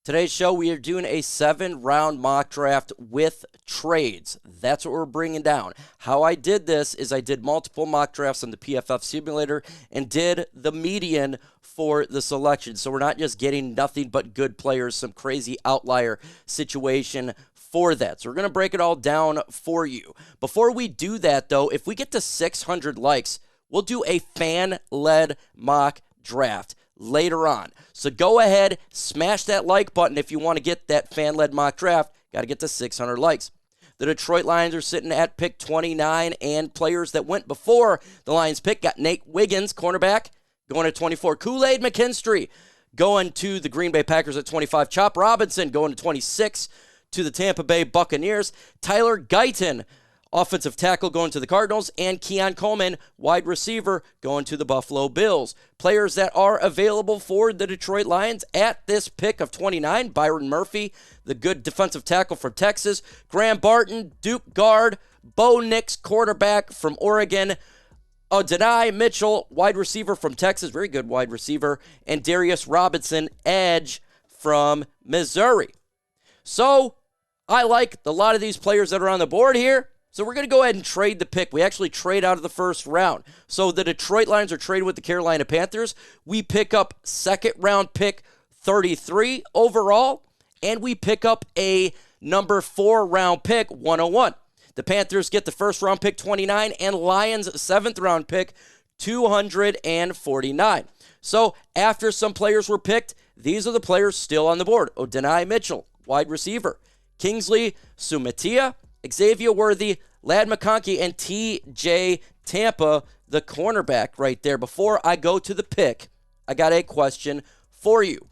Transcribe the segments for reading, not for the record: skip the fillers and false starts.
Today's show, we are doing a 7-round mock draft with trades. That's what we're bringing down. How I did this is I did multiple mock drafts on the PFF simulator and did the median for the selection. So we're not just getting nothing but good players, some crazy outlier situation for that. So we're going to break it all down for you. Before we do that, though, if we get to 600 likes, we'll do a fan-led mock draft later on. So go ahead, smash that like button if you want to get that fan-led mock draft. Got to get to 600 likes. The Detroit Lions are sitting at pick 29, and players that went before the Lions pick got Nate Wiggins, cornerback, going at 24. Kool-Aid McKinstry going to the Green Bay Packers at 25. Chop Robinson going to 26 to the Tampa Bay Buccaneers. Tyler Guyton, offensive tackle, going to the Cardinals, and Keon Coleman, wide receiver, going to the Buffalo Bills. Players that are available for the Detroit Lions at this pick of 29, Byron Murphy, the good defensive tackle from Texas, Graham Barton, Duke guard, Bo Nix, quarterback from Oregon, Adonai Mitchell, wide receiver from Texas, very good wide receiver, and Darius Robinson, edge from Missouri. So I like a lot of these players that are on the board here. So we're going to go ahead and trade the pick. We actually trade out of the first round. So the Detroit Lions are traded with the Carolina Panthers. We pick up second-round pick 33 overall, and we pick up a number 4-round pick 101. The Panthers get the first-round pick 29, and Lions 7th-round pick 249. So after some players were picked, these are the players still on the board. Adonai Mitchell, wide receiver. Kingsley Sumatia, Xavier Worthy, Ladd McConkey, and T.J. Tampa, the cornerback right there. Before I go to the pick, I got a question for you.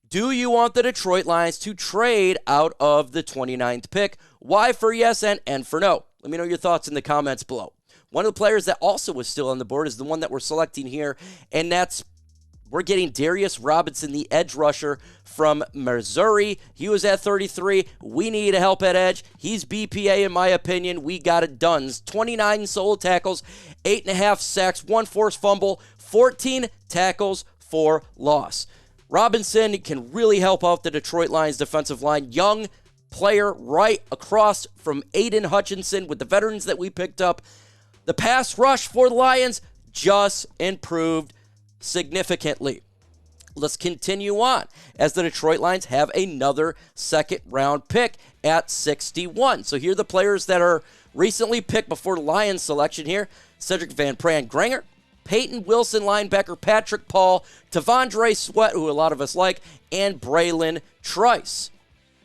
Do you want the Detroit Lions to trade out of the 29th pick? Why for yes and for no? Let me know your thoughts in the comments below. One of the players that also was still on the board is the one that we're selecting here, and we're getting Darius Robinson, the edge rusher from Missouri. He was at 33. We need help at edge. He's BPA, in my opinion. We got it done. 29 solo tackles, 8.5 sacks, 1 forced fumble, 14 tackles for loss. Robinson can really help out the Detroit Lions defensive line. Young player right across from Aiden Hutchinson with the veterans that we picked up. The pass rush for the Lions just improved significantly. Let's continue on as the Detroit Lions have another second-round pick at 61. So here are the players that are recently picked before the Lions selection here. Cedric Van Pran Granger, Peyton Wilson, linebacker, Patrick Paul, Tavondre Sweat, who a lot of us like, and Braylon Trice.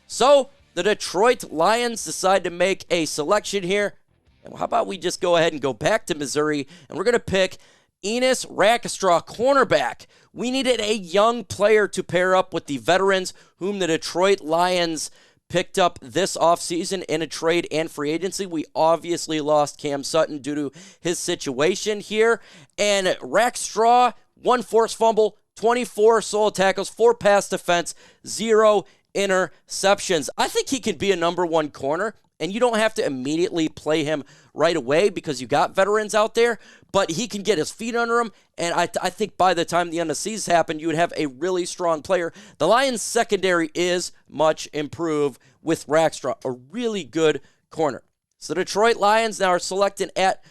So the Detroit Lions decide to make a selection here. And how about we just go ahead and go back to Missouri, and we're going to pick Ennis Rakestraw, cornerback. We needed a young player to pair up with the veterans whom the Detroit Lions picked up this offseason in a trade and free agency. We obviously lost Cam Sutton due to his situation here. And Rakestraw, 1 forced fumble, 24 solo tackles, 4 pass defense, 0 interceptions. I think he can be a number 1 corner, and you don't have to immediately play him right away because you got veterans out there, but he can get his feet under him, and I think by the time the end of the season happened, you would have a really strong player. The Lions' secondary is much improved with Rakestraw, a really good corner. So the Detroit Lions now are selecting at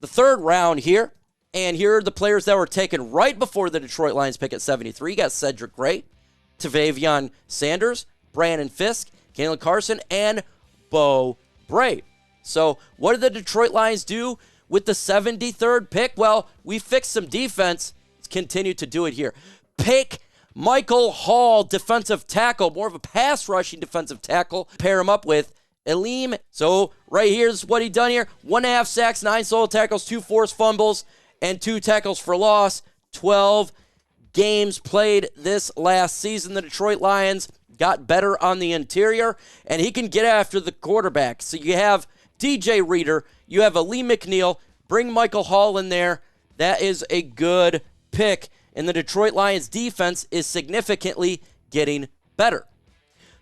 the 3rd round here, and here are the players that were taken right before the Detroit Lions pick at 73. You got Cedric Gray, Tavavion Sanders, Brandon Fisk, Kalen Carson, and Bo Bray. So what did the Detroit Lions do with the 73rd pick? Well, we fixed some defense. Let's continue to do it here. Pick Michael Hall, defensive tackle, more of a pass rushing defensive tackle. Pair him up with Elim. So right here's what he done here. 1.5 sacks, 9 solo tackles, 2 forced fumbles, and 2 tackles for loss. 12 games played this last season. The Detroit Lions got better on the interior, and he can get after the quarterback. So you have DJ Reader, you have Lee McNeil, bring Michael Hall in there. That is a good pick, and the Detroit Lions defense is significantly getting better.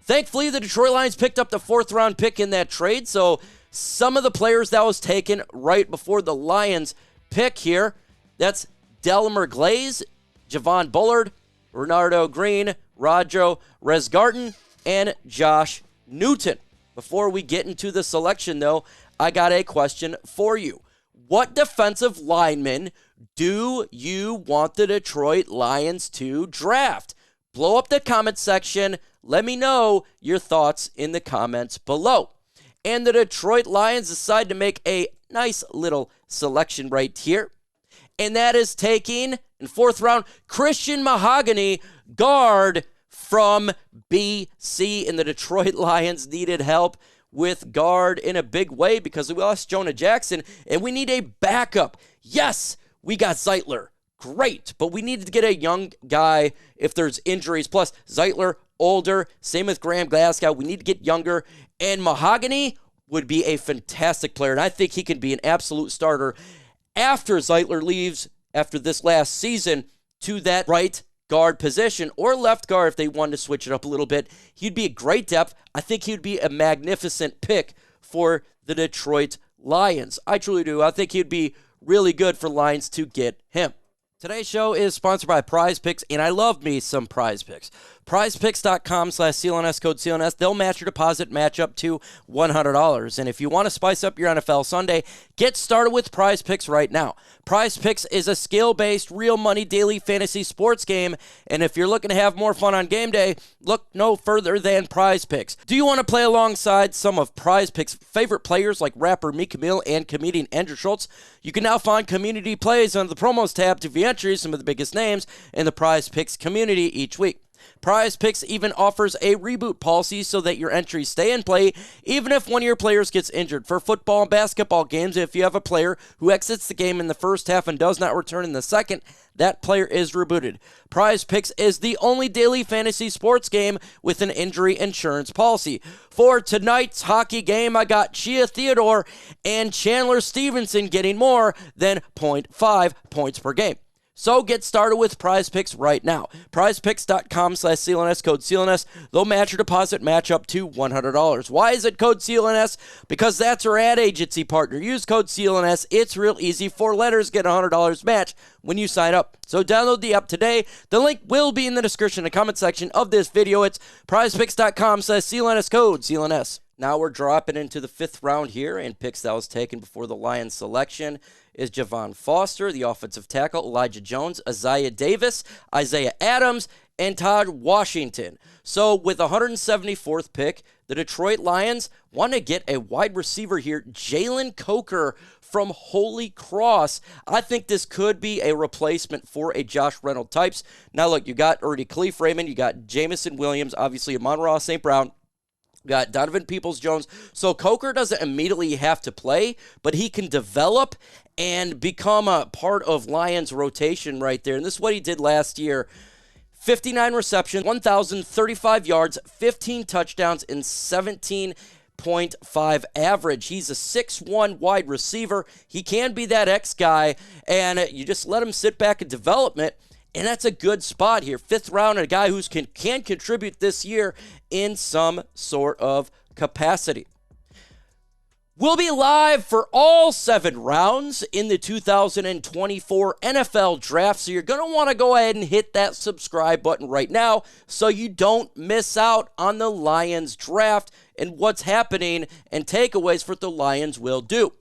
Thankfully, the Detroit Lions picked up the 4th-round pick in that trade, so some of the players that was taken right before the Lions pick here, that's Delmer Glaze, Javon Bullard, Renardo Green, Rajo Resgarten, and Josh Newton. Before we get into the selection, though, I got a question for you. What defensive lineman do you want the Detroit Lions to draft? Blow up the comment section. Let me know your thoughts in the comments below. And the Detroit Lions decide to make a nice little selection right here. And that is taking, in fourth round, Christian Mahogany, guard from BC. And the Detroit Lions needed help with guard in a big way because we lost Jonah Jackson, and we need a backup. Yes, we got Zeitler. Great, but we needed to get a young guy if there's injuries. Plus, Zeitler, older. Same with Graham Glasgow. We need to get younger. And Mahogany would be a fantastic player, and I think he can be an absolute starter after Zeitler leaves after this last season to that right guard position or left guard if they wanted to switch it up a little bit. He'd be a great depth. I think he'd be a magnificent pick for the Detroit Lions. I truly do. I think he'd be really good for Lions to get him. Today's show is sponsored by Prize Picks, and I love me some Prize Picks. PrizePicks.com/CLNS, code CLNS. They'll match your deposit, match up to $100. And if you want to spice up your NFL Sunday, get started with Prize Picks right now. Prize Picks is a skill-based, real money daily fantasy sports game. And if you're looking to have more fun on game day, look no further than Prize Picks. Do you want to play alongside some of Prize Picks' favorite players like rapper Meek Mill and comedian Andrew Schultz? You can now find community plays under the promos tab to view entries, some of the biggest names in the Prize Picks community each week. Prize Picks even offers a reboot policy so that your entries stay in play even if one of your players gets injured. For football and basketball games, if you have a player who exits the game in the first half and does not return in the second, that player is rebooted. Prize Picks is the only daily fantasy sports game with an injury insurance policy. For tonight's hockey game, I got Chia Theodore and Chandler Stevenson getting more than 0.5 points per game. So get started with Prize Picks right now. PrizePicks.com/CLNS, code CLNS. They'll match your deposit, match up to $100. Why is it code CLNS? Because that's our ad agency partner. Use code CLNS. It's real easy. 4 letters, get $100 match when you sign up. So download the app today. The link will be in the description and comment section of this video. It's PrizePicks.com/CLNS, code CLNS. Now we're dropping into the 5th round here, and picks that was taken before the Lions selection is Javon Foster, the offensive tackle, Elijah Jones, Isaiah Davis, Isaiah Adams, and Todd Washington. So with the 174th pick, the Detroit Lions want to get a wide receiver here, Jalen Coker from Holy Cross. I think this could be a replacement for a Josh Reynolds types. Now look, you got already Khalif Raymond, you got Jamison Williams, obviously Amon-Ra St. Brown, got Donovan Peoples-Jones. So Coker doesn't immediately have to play, but he can develop and become a part of Lions' rotation right there. And this is what he did last year. 59 receptions, 1,035 yards, 15 touchdowns, and 17.5 average. He's a 6'1 wide receiver. He can be that X guy, and you just let him sit back in development. And that's a good spot here. 5th round, and a guy who can contribute this year in some sort of capacity. We'll be live for all 7 rounds in the 2024 NFL Draft, so you're going to want to go ahead and hit that subscribe button right now so you don't miss out on the Lions Draft and what's happening and takeaways for what the Lions will do.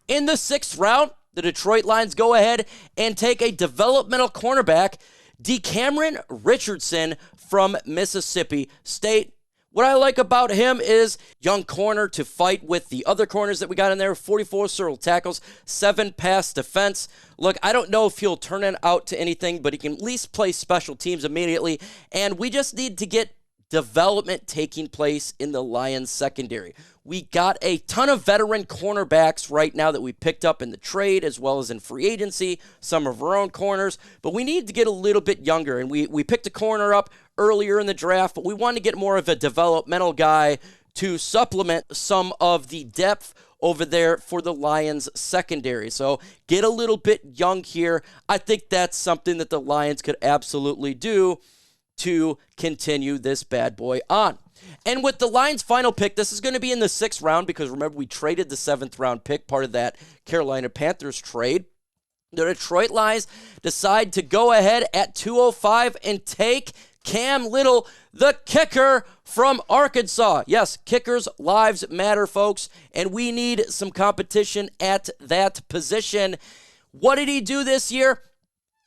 In the 6th round, the Detroit Lions go ahead and take a developmental cornerback, DeCameron Richardson from Mississippi State. What I like about him is young corner to fight with the other corners that we got in there. 44 total tackles, 7 pass defense. Look, I don't know if he'll turn it out to anything, but he can at least play special teams immediately. And we just need to get development taking place in the Lions secondary. We got a ton of veteran cornerbacks right now that we picked up in the trade as well as in free agency, some of our own corners, but we need to get a little bit younger, and we picked a corner up earlier in the draft, but we want to get more of a developmental guy to supplement some of the depth over there for the Lions secondary. So get a little bit young here. I think that's something that the Lions could absolutely do to continue this bad boy on. And with the Lions' final pick, this is going to be in the 6th round because remember we traded the 7th round pick, part of that Carolina Panthers trade. The Detroit Lions decide to go ahead at 205 and take Cam Little, the kicker from Arkansas. Yes, kickers' lives matter, folks, and we need some competition at that position. What did he do this year?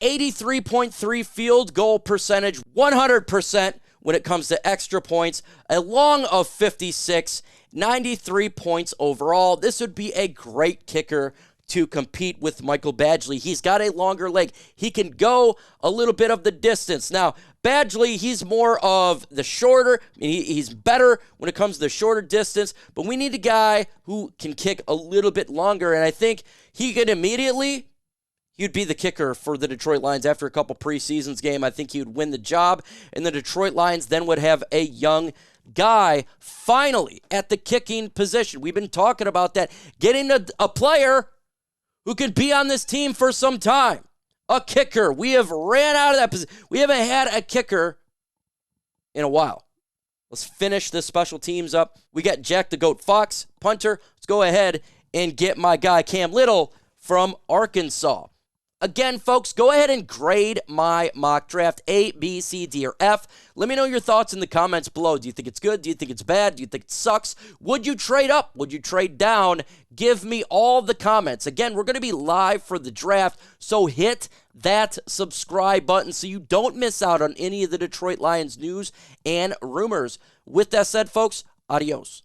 83.3 field goal percentage, 100% when it comes to extra points, a long of 56, 93 points overall. This would be a great kicker to compete with Michael Badgley. He's got a longer leg. He can go a little bit of the distance. Now, Badgley, he's more of the shorter. He's better when it comes to the shorter distance, but we need a guy who can kick a little bit longer, and I think he could immediately... He'd be the kicker for the Detroit Lions after a couple preseasons game. I think he would win the job, and the Detroit Lions then would have a young guy finally at the kicking position. We've been talking about that, getting a player who could be on this team for some time. A kicker. We have ran out of that position. We haven't had a kicker in a while. Let's finish this special teams up. We got Jack the Goat Fox, punter. Let's go ahead and get my guy Cam Little from Arkansas. Again, folks, go ahead and grade my mock draft, A, B, C, D, or F. Let me know your thoughts in the comments below. Do you think it's good? Do you think it's bad? Do you think it sucks? Would you trade up? Would you trade down? Give me all the comments. Again, we're going to be live for the draft, so hit that subscribe button so you don't miss out on any of the Detroit Lions news and rumors. With that said, folks, adios.